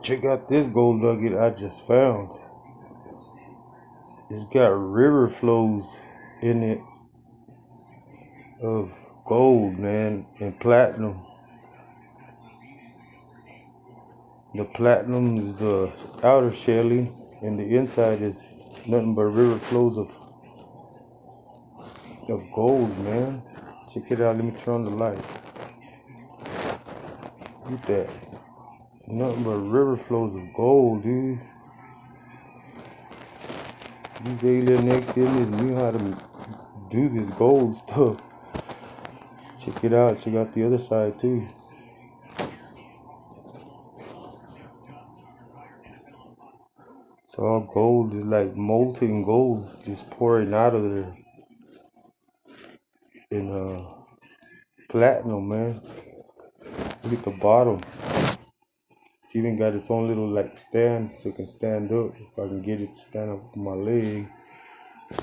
Check out this gold nugget I just found. It's got river flows in it of gold, man, and platinum. The platinum is the outer shelling, and the inside is nothing but river flows of gold, man. Check it out. Let me turn on the light. Look at that. Nothing but river flows of gold, dude. These alien aliens knew how to do this gold stuff. Check it out. Check out the other side too. It's all gold. It's like molten gold just pouring out of there. And platinum, man. Look at the bottom. It's even got its own little like stand so it can stand up. If I can get it to stand up on my leg.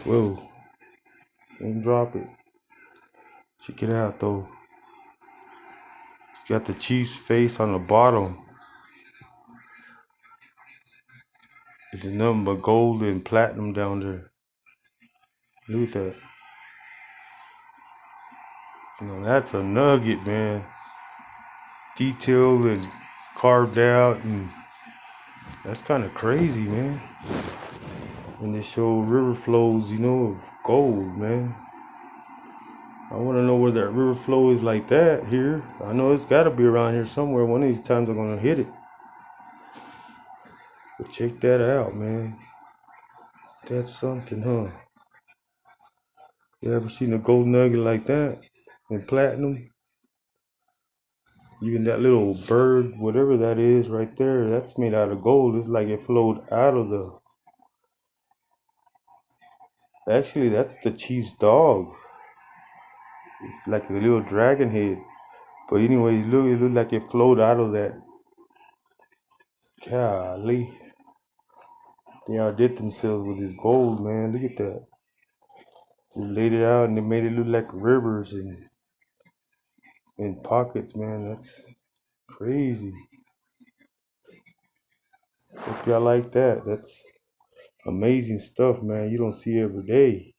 Whoa. Don't drop it. Check it out though. It's got the chief's face on the bottom. It's nothing but gold and platinum down there. Look at that. Now that's a nugget, man. Detailed and carved out, and that's kind of crazy, man. And they show river flows, of gold, man. I want to know where that river flow is like that here. I know it's got to be around here somewhere. One of these times I'm going to hit it. But check that out, man. That's something, huh? You ever seen a gold nugget like that in platinum? Even that little bird, whatever that is right there, that's made out of gold. It's like it flowed out of the... Actually, that's the chief's dog. It's like a little dragon head. But anyways, look, it looked like it flowed out of that. Golly. They outdid themselves with this gold, man. Look at that. Just laid it out and they made it look like rivers and pockets, man. That's crazy. Hope y'all like that. That's amazing stuff, man. You don't see every day.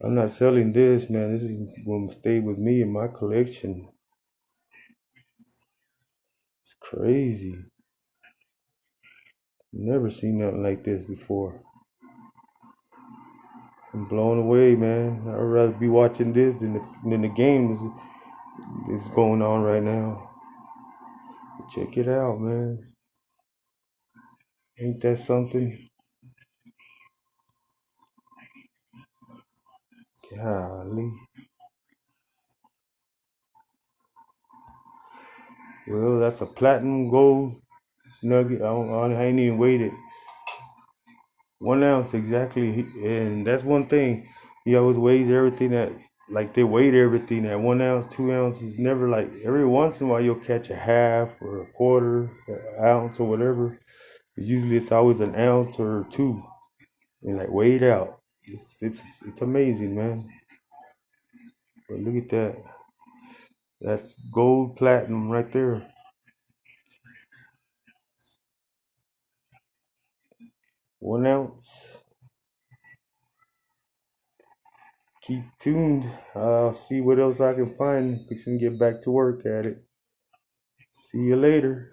I'm not selling this, man. This is going to stay with me in my collection. It's crazy. Never seen nothing like this before. I'm blown away, man. I'd rather be watching this than the game is going on right now. Check it out, man. Ain't that something? Golly. Well, that's a platinum gold nugget. I ain't even weighed it. 1 ounce exactly. And that's one thing. He always weighs everything they weighed everything at 1 ounce, 2 ounces. Never like, every once in a while you'll catch a half or a quarter, an ounce or whatever. It's always an ounce or two. And like weighed out. It's amazing, man. But look at that. That's gold platinum right there. 1 ounce. Keep tuned. I'll see what else I can find. Fixing to get back to work at it. See you later.